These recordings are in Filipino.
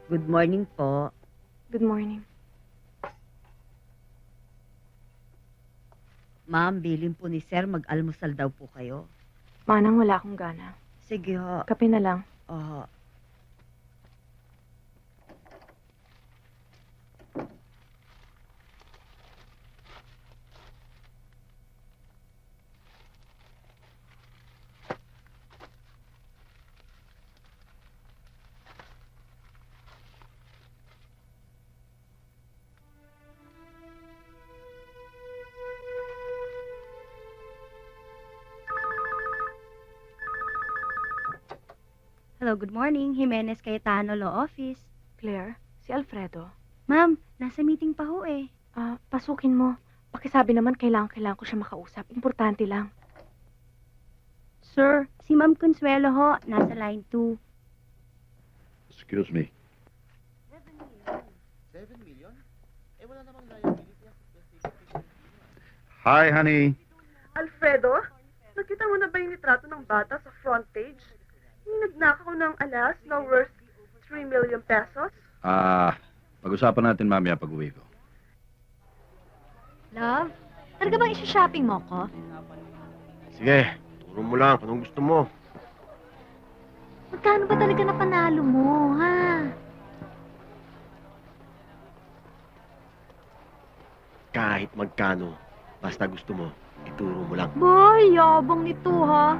Good morning po. Good morning. Ma'am, bilin po ni Sir, mag-almusal daw po kayo. Manang wala akong gana. Sige ho. Kape na lang. Oo. Hello, good morning. Jimenez Cayetano Law Office. Claire, si Alfredo. Ma'am, nasa meeting pa ho eh. Pasukin mo. Pakisabi naman kailangan ko siya makausap. Importante lang. Sir, si Ma'am Consuelo ho, nasa line 2. Excuse me. 7 million? Eh, wala namang liability ang Hi, honey. Alfredo, nakita mo na ba yung litrato ng bata sa front page? Yung nagnakaw ng alas na worth 3 million pesos? Pag-usapan natin mamaya pag-uwi ko. Love, talaga bang isa-shopping mo ko? Sige, turo mo lang kung anong gusto mo. Magkano ba talaga na panalo mo, ha? Kahit magkano, basta gusto mo, ituro mo lang. Boy, yabang nito, ha?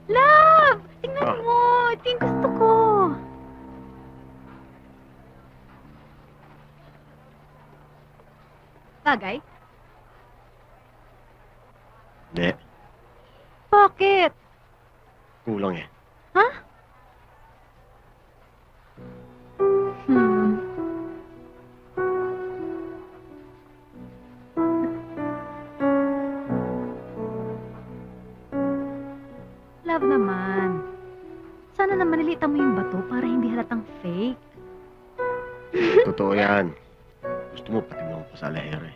Love! Tingnan mo! Ito yung gusto ko! Bagay? Hindi, Bakit? kulang eh. Ha? Hmm. Love naman. Sana naman nilitan mo yung bato para hindi halatang fake. Totoo yan. Gusto mo, pati mo pa sa lahir eh.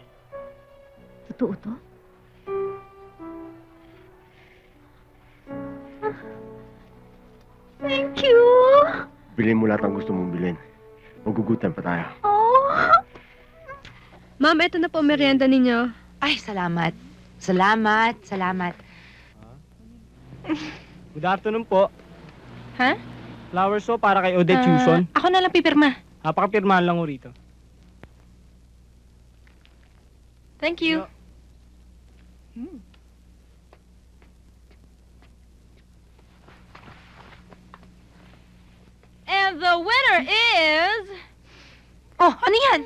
Totoo to? Ah. Thank you! Bilhin mo lahat ang gusto mong bilhin. Magugutan pa tayo. Oh! Ma'am, eto na po merienda ninyo. Ay, salamat. Salamat, salamat. Good afternoon po. Ha? Flowers po para kay Odette Yuson. Ako na lang pipirma. Napakapirmahan lang ho rito. Thank you. And the winner is... Oh, ano yan?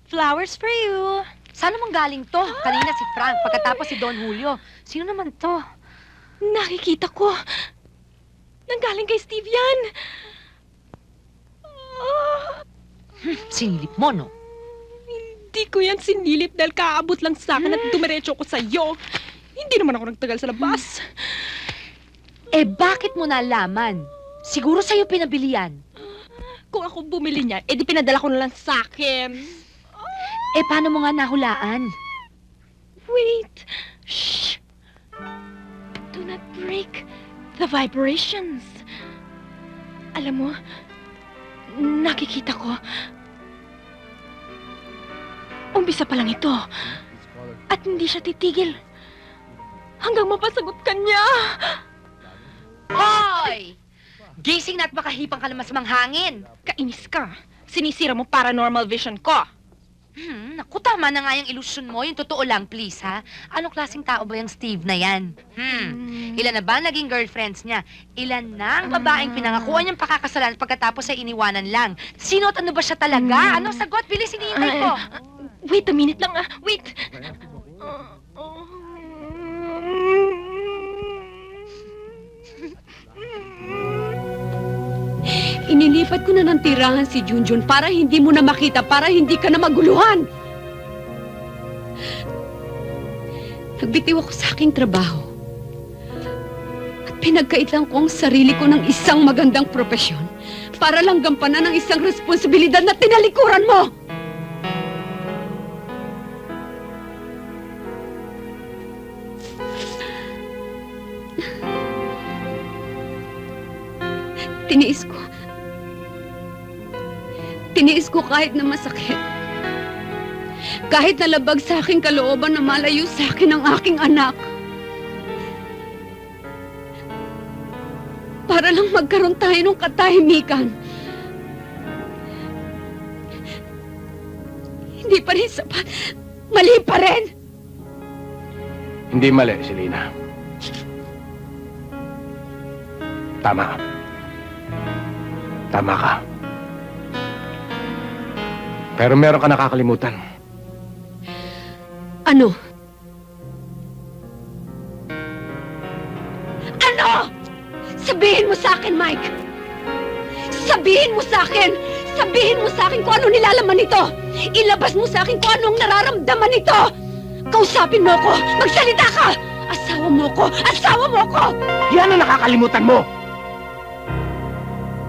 Flowers for you. Saan naman galing to? Kanina si Frank, pagkatapos si Don Julio. Sino naman to? Nakikita ko. Nanggaling kay Steve yan. Ah, Sinilip mo, no? hindi ko yan sinilip dahil kaabot lang sa akin at dumiretso ko sa'yo. Hindi naman ako nagtagal sa labas. Eh, bakit mo nalaman? Siguro sa'yo pinabili yan. Kung ako bumili niyan, edi pinadala ko na lang sa akin. Eh, paano mo nga nahulaan? Wait. Shh. Do not break the vibrations. Alam mo, nakikita ko. Umpisa pa lang ito. At hindi siya titigil. Hanggang mapasagot ka niya. Hoy! Gising na at makahipang ka naman sa manghangin. Kainis ka. Sinisira mo paranormal vision ko. Naku, tama na nga yung ilusyon mo. Yung totoo lang, please, ha? Anong klaseng tao ba yung Steve na yan? Ilan na ba naging girlfriends niya? Ilan na ang babaeng pinangakuan niyang pakakasalan pagkatapos ay iniwanan lang? Sino at ano ba siya talaga? Anong sagot? Bilis, hinihintay ko. Wait a minute lang, Wait. Inilipat ko na ng tirahan si Junjun para hindi mo na makita, para hindi ka na maguluhan. Nagbitiw ako sa aking trabaho. At pinagkaitan ko ang sarili ko ng isang magandang propesyon para lang gampanan ang isang responsibilidad na tinalikuran mo. Tiniis ko. Tiniis ko kahit na masakit. Kahit nalabag sa aking kalooban na malayo sa akin ang aking anak. Para lang magkaroon tayo ng katahimikan. Hindi pa rin sapat. Mali pa rin! Hindi mali, Selena. Tama. Tama ka. Pero meron ka nakakalimutan. Ano? Ano? Sabihin mo sa akin, Mike! Sabihin mo sa akin! Sabihin mo sa akin kung ano nilalaman nito! Ilabas mo sa akin kung anong nararamdaman nito! Kausapin mo ko! Magsalita ka! Asawa mo ko! Asawa mo ko! Yan ang nakakalimutan mo!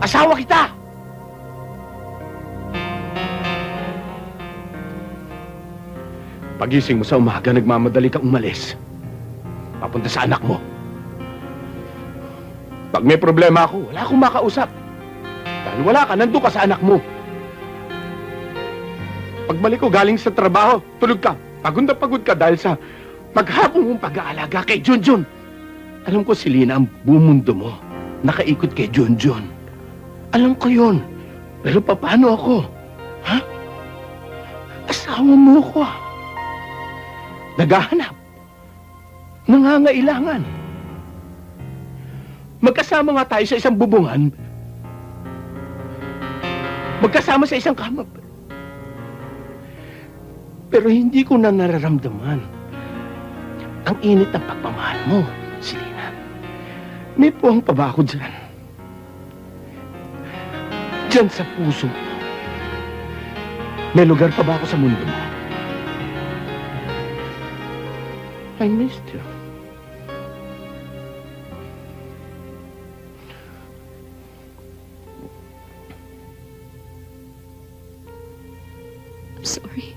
Asawa kita! Pagising mo sa umaga, nagmamadali kang umalis. Papunta sa anak mo. Pag may problema ako, wala akong makausap. Dahil wala ka, nandun ka sa anak mo. Pagbalik ko galing sa trabaho, tulog ka. Pagod na pagod ka dahil sa maghapon mong pag-aalaga kay Junjun. Alam ko, Selena, ang buong mundo mo nakaikot kay Junjun. Alam ko yun. Pero paano ako? Ha? Asawa mo ko. Naghahanap. Nangangailangan. Magkasama nga tayo sa isang bubungan. Magkasama sa isang kama. Pero hindi ko na nararamdaman ang init ng pagmamahal mo, Selena. May puwang pa ba ako dyan? Dyan sa puso mo. May lugar pa ba ako sa mundo mo? I missed you. I'm sorry.